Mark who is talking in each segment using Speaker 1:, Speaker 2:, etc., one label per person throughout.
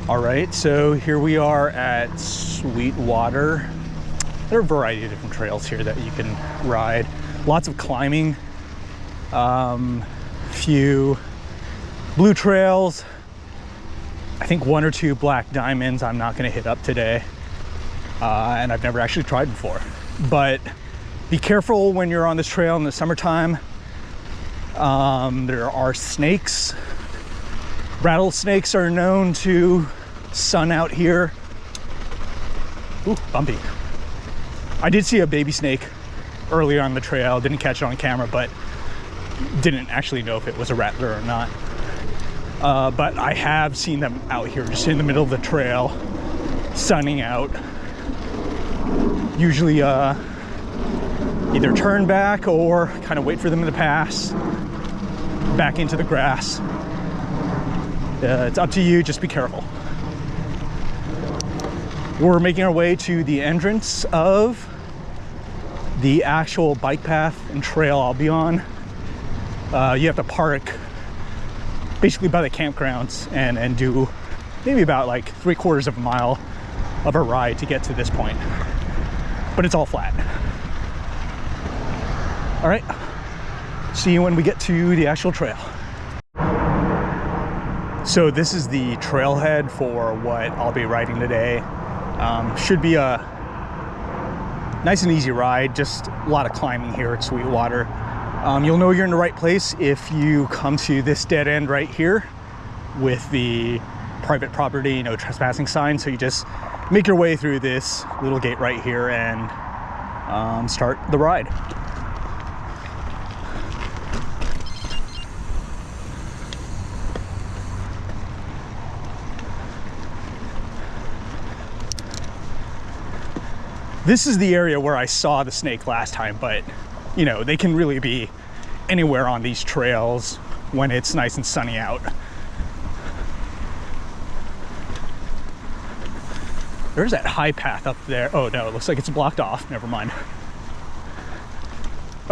Speaker 1: All right, so here we are at Sweetwater. There are a variety of different trails here that you can ride. Lots of climbing, few blue trails. I think 1 or 2 black diamonds I'm not gonna hit up today. And I've never actually tried before. But be careful when you're on this trail in the summertime. There are snakes. Rattlesnakes are known to sun out here. Ooh, bumpy. I did see a baby snake earlier on the trail. Didn't catch it on camera, but didn't actually know if it was a rattler or not. But I have seen them out here just in the middle of the trail, sunning out. Usually either turn back or kind of wait for them to pass back into the grass. It's up to you, just be careful. We're making our way to the entrance of the actual bike path and trail I'll be on. You have to park basically by the campgrounds and do maybe about like 3/4 of a mile of a ride to get to this point. But it's all flat. All right, see you when we get to the actual trail. So this is the trailhead for what I'll be riding today. Should be a nice and easy ride, just a lot of climbing here at Sweetwater. You'll know you're in the right place if you come to this dead end right here with the private property, no trespassing sign. So you just make your way through this little gate right here and start the ride. This is the area where I saw the snake last time, but you know, they can really be anywhere on these trails when it's nice and sunny out. There's that high path up there. Oh no, it looks like it's blocked off. Never mind.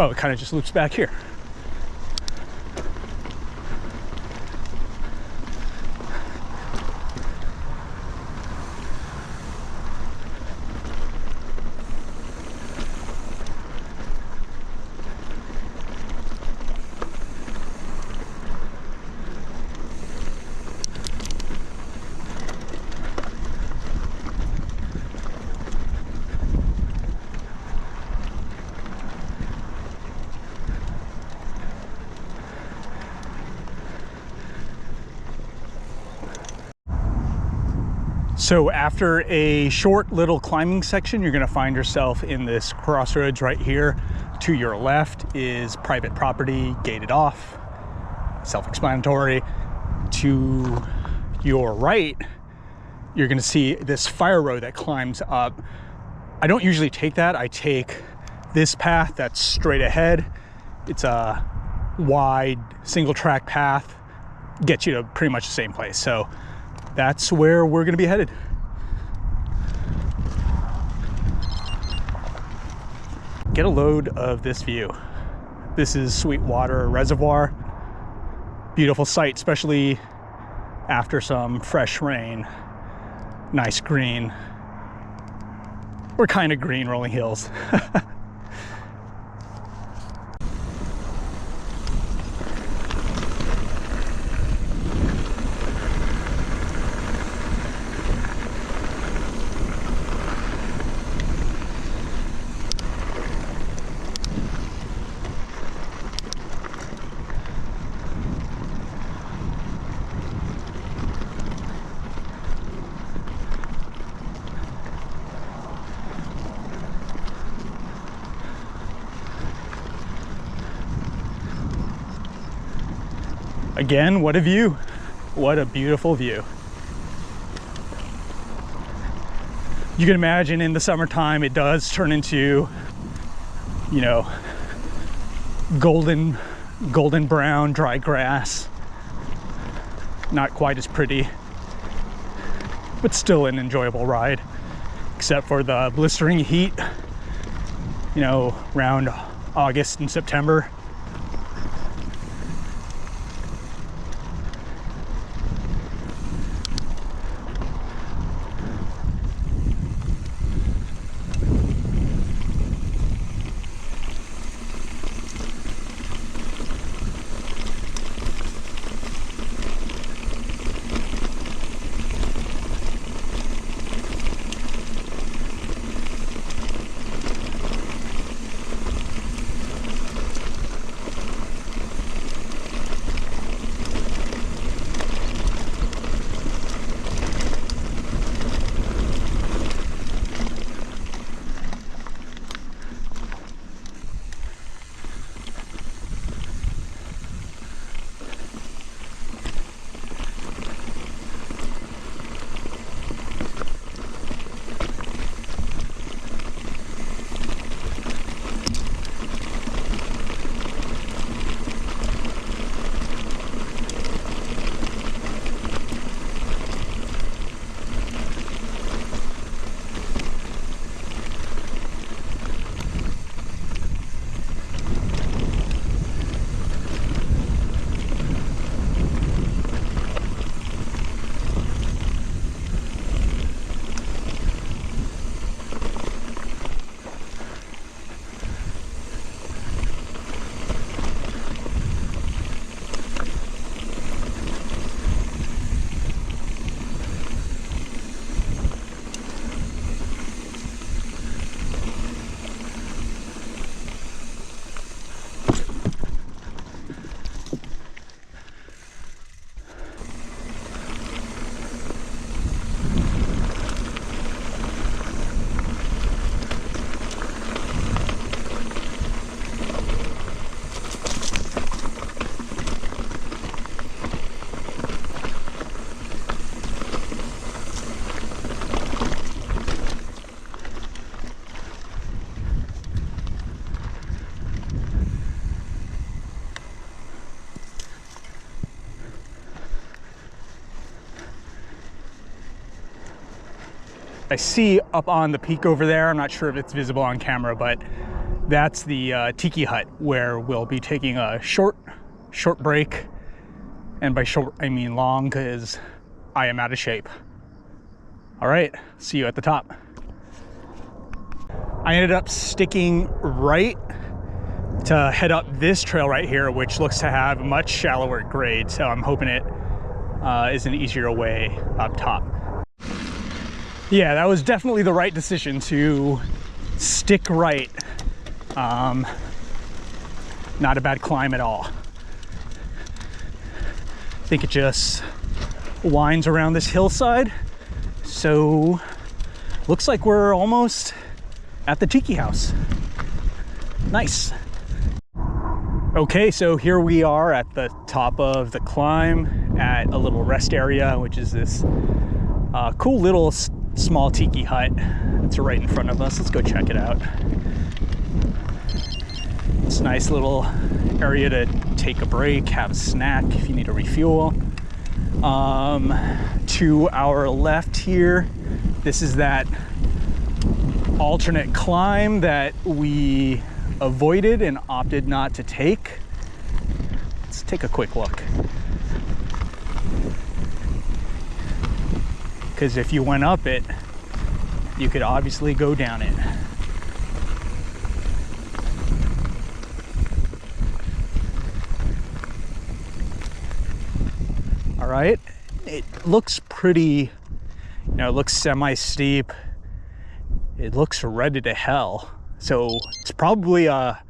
Speaker 1: Oh, it kind of just loops back here. So after a short little climbing section, you're gonna find yourself in this crossroads right here. To your left is private property, gated off, self-explanatory. To your right, you're gonna see this fire road that climbs up. I don't usually take that. I take this path that's straight ahead. It's a wide single track path, gets you to pretty much the same place. So that's where we're gonna be headed. Get a load of this view. This is Sweetwater Reservoir. Beautiful sight, especially after some fresh rain. Nice green. We're kind of green rolling hills. Again, what a view. What a beautiful view. You can imagine in the summertime, it does turn into, you know, golden brown, dry grass. Not quite as pretty, but still an enjoyable ride, except for the blistering heat, you know, around August and September. I see up on the peak over there, I'm not sure if it's visible on camera, but that's the tiki hut where we'll be taking a short break. And by short, I mean long, because I am out of shape. All right, see you at the top. I ended up sticking right to head up this trail right here, which looks to have a much shallower grade. So I'm hoping it is an easier way up top. Yeah, that was definitely the right decision to stick right. Not a bad climb at all. I think it just winds around this hillside. So looks like we're almost at the tiki house. Nice. Okay, so here we are at the top of the climb at a little rest area, which is this cool little small tiki hut. It's right in front of us. Let's go check it out. It's a nice little area to take a break, have a snack if you need to refuel. To our left here, this is that alternate climb that we avoided and opted not to take. Let's take a quick look. Because if you went up it, you could obviously go down it. All right, it looks pretty, you know, it looks semi-steep. It looks ready to hell. So it's probably a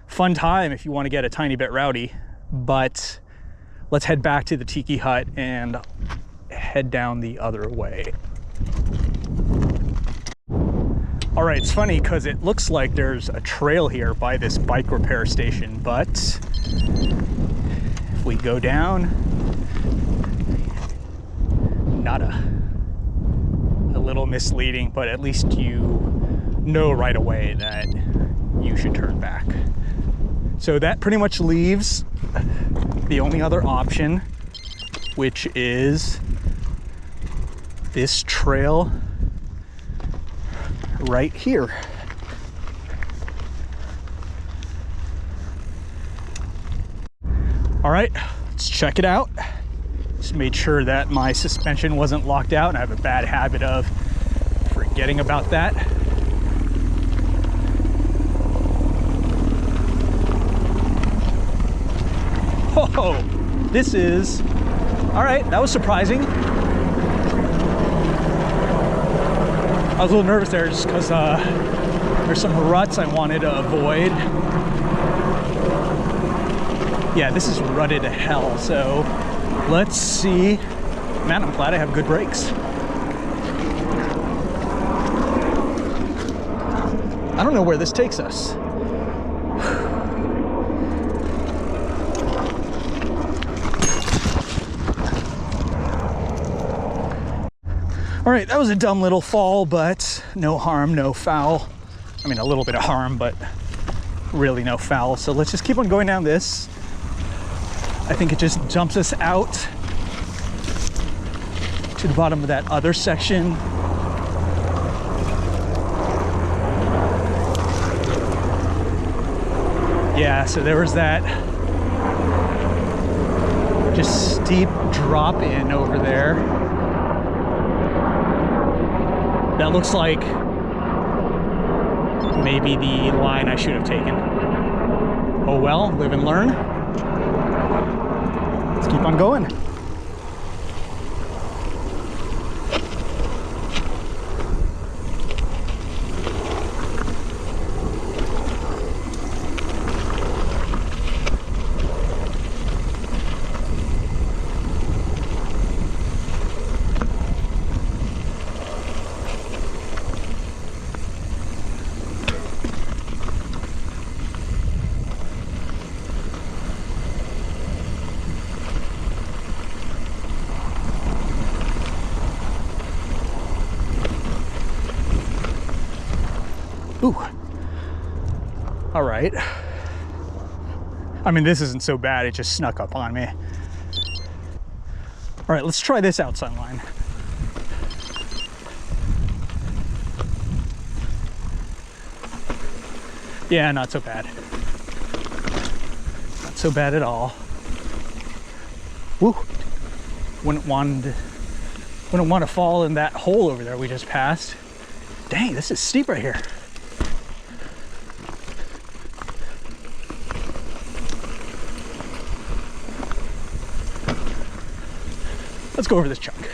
Speaker 1: fun time if you want to get a tiny bit rowdy, but let's head back to the tiki hut and head down the other way. All right, it's funny because it looks like there's a trail here by this bike repair station, but if we go down, nada. A little misleading, but at least you know right away that you should turn back. So that pretty much leaves the only other option, which is this trail right here. All right, let's check it out. Just made sure that my suspension wasn't locked out, and I have a bad habit of forgetting about that. Oh, this is, all right, that was surprising. I was a little nervous there just because there's some ruts I wanted to avoid. Yeah, this is rutted to hell, so let's see. Man, I'm glad I have good brakes. I don't know where this takes us. All right, that was a dumb little fall, but no harm, no foul. I mean, a little bit of harm, but really no foul. So let's just keep on going down this. I think it just jumps us out to the bottom of that other section. Yeah, so there was that just steep drop in over there. That looks like maybe the line I should have taken. Oh well, live and learn. Let's keep on going. Ooh. All right. I mean, this isn't so bad. It just snuck up on me. All right, let's try this outside line. Yeah, not so bad. Not so bad at all. Woo! Wouldn't want to fall in that hole over there we just passed. Dang, this is steep right here. Let's go over this chunk.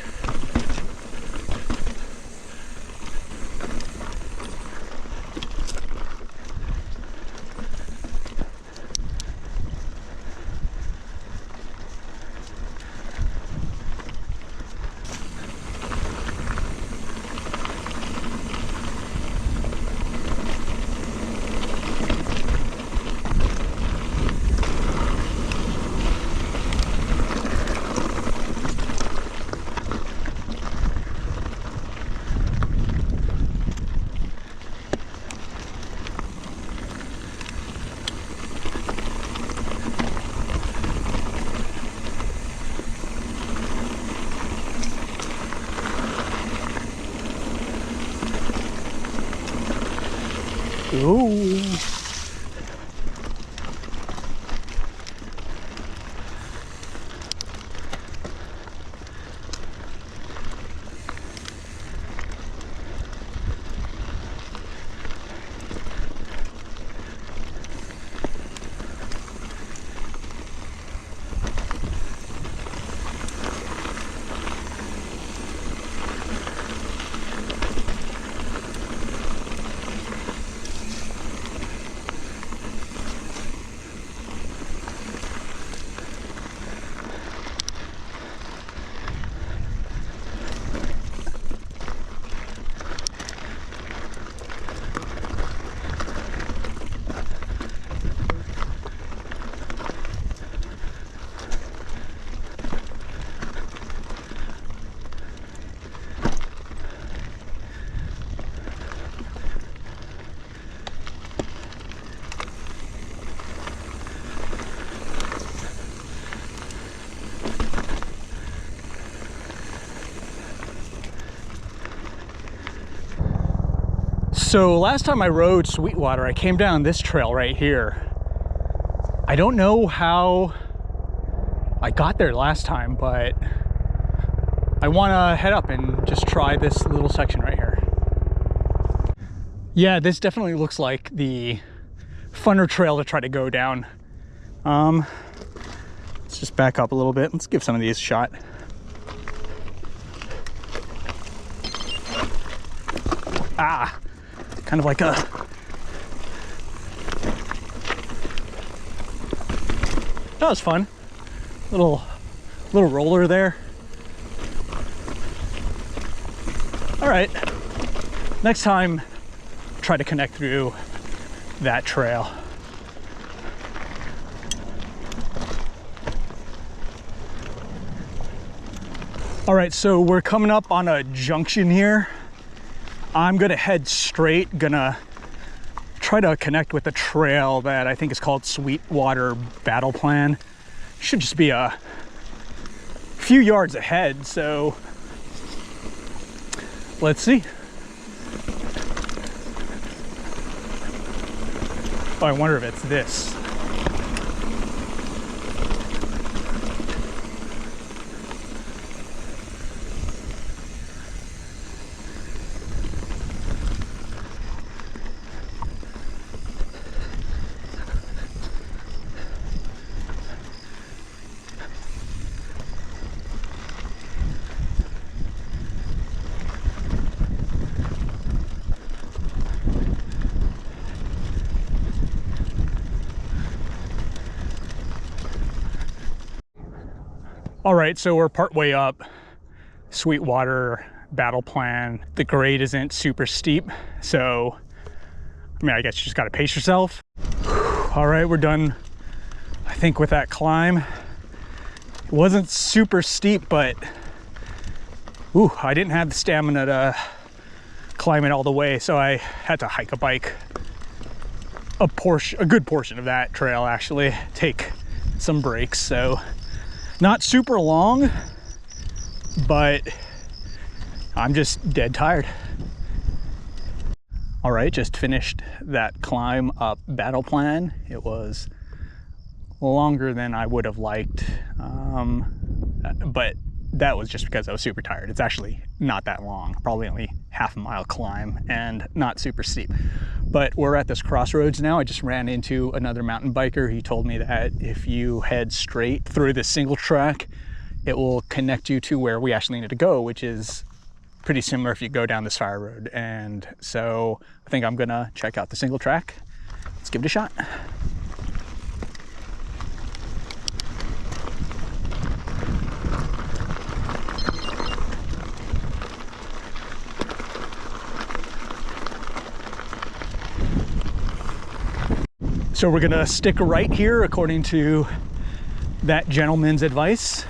Speaker 1: Ooh. So last time I rode Sweetwater, I came down this trail right here. I don't know how I got there last time, but I want to head up and just try this little section right here. Yeah, this definitely looks like the funner trail to try to go down. Let's just back up a little bit. Let's give some of these a shot. Ah, kind of like a that was fun. Little roller there. All right, next time try to connect through that trail. All right, so we're coming up on a junction here. I'm gonna head straight, gonna try to connect with the trail that I think is called Sweetwater Battle Plan. Should just be a few yards ahead, so let's see. Oh, I wonder if it's this. All right, so we're partway up Sweetwater Battle Plan. The grade isn't super steep, so I mean, I guess you just gotta pace yourself. All right, we're done, I think, with that climb. It wasn't super steep, but ooh, I didn't have the stamina to climb it all the way, so I had to hike a bike a good portion of that trail, actually, take some breaks. So not super long, but I'm just dead tired. All right, just finished that climb up Battle Plan. It was longer than I would have liked, but that was just because I was super tired. It's actually not that long, probably only half a mile climb and not super steep. But we're at this crossroads now. I just ran into another mountain biker. He told me that if you head straight through this single track, it will connect you to where we actually need to go, which is pretty similar if you go down this fire road. And so I think I'm gonna check out the single track. Let's give it a shot. So we're gonna stick right here according to that gentleman's advice.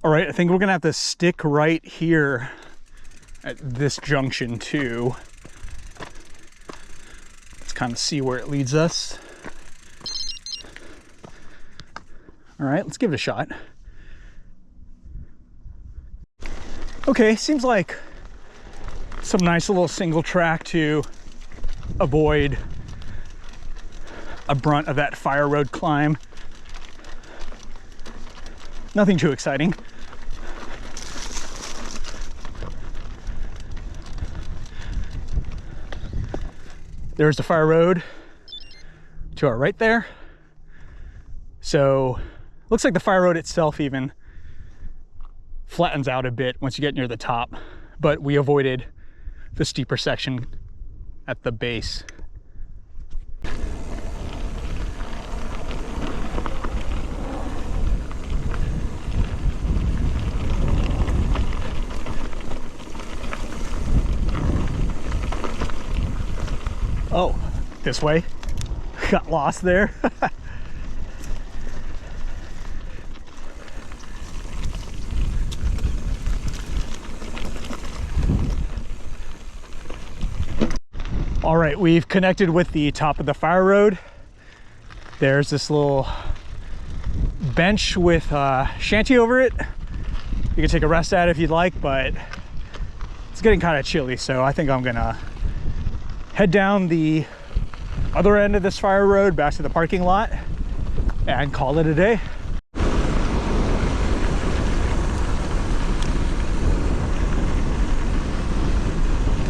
Speaker 1: All right, I think we're gonna have to stick right here at this junction too. Let's kind of see where it leads us. All right, let's give it a shot. Okay, seems like some nice little single track to avoid a brunt of that fire road climb. Nothing too exciting. There's the fire road to our right there. So looks like the fire road itself even flattens out a bit once you get near the top, but we avoided the steeper section at the base. Oh, this way. Got lost there. All right, we've connected with the top of the fire road. There's this little bench with a shanty over it. You can take a rest at it if you'd like, but it's getting kind of chilly, so I think I'm gonna head down the other end of this fire road back to the parking lot and call it a day.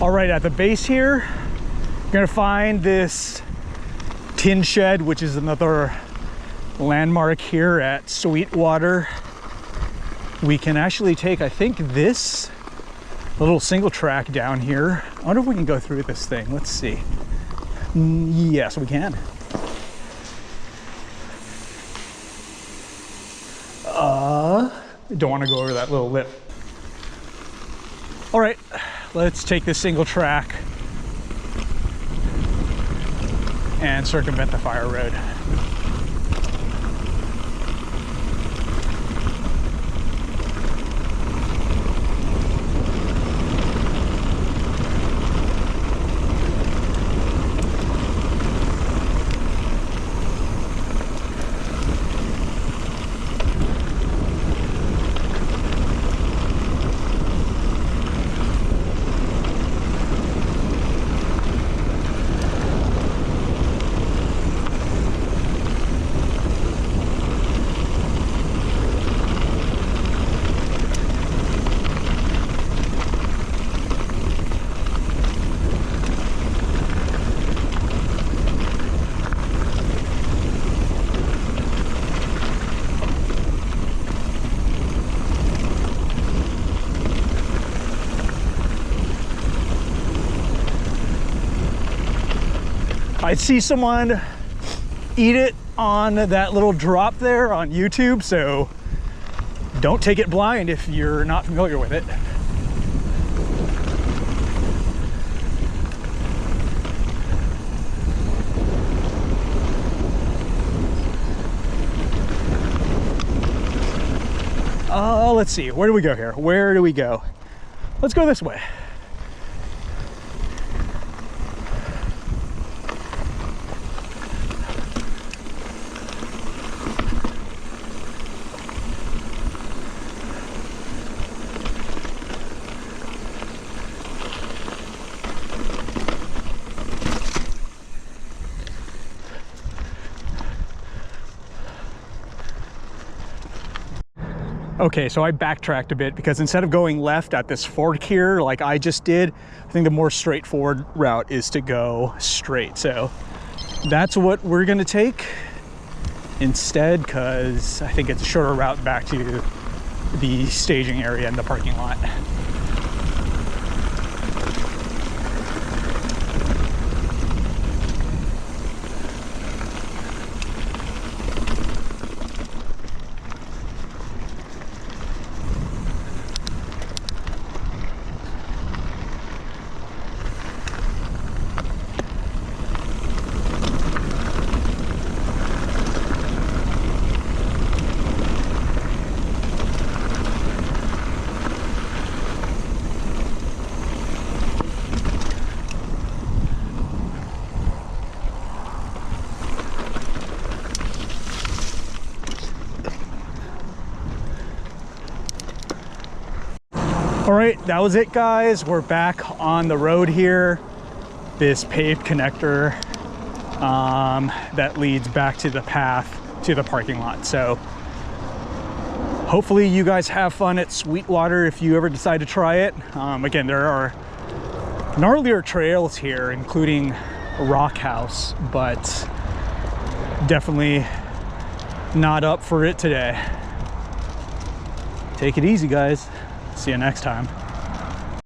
Speaker 1: All right, at the base here, you're gonna find this tin shed, which is another landmark here at Sweetwater. We can actually take, I think, this little single track down here. I wonder if we can go through this thing. Let's see. Yes, we can. Don't want to go over that little lip. All right, let's take this single track and circumvent the fire road. I see someone eat it on that little drop there on YouTube, so don't take it blind if you're not familiar with it. Let's see, where do we go here? Where do we go? Let's go this way. Okay, so I backtracked a bit because instead of going left at this fork here like I just did, I think the more straightforward route is to go straight. So that's what we're gonna take instead, because I think it's a shorter route back to the staging area and the parking lot. All right, that was it, guys. We're back on the road here. This paved connector that leads back to the path to the parking lot. So hopefully you guys have fun at Sweetwater if you ever decide to try it. Again, there are gnarlier trails here, including a rock house, but definitely not up for it today. Take it easy, guys. See you next time.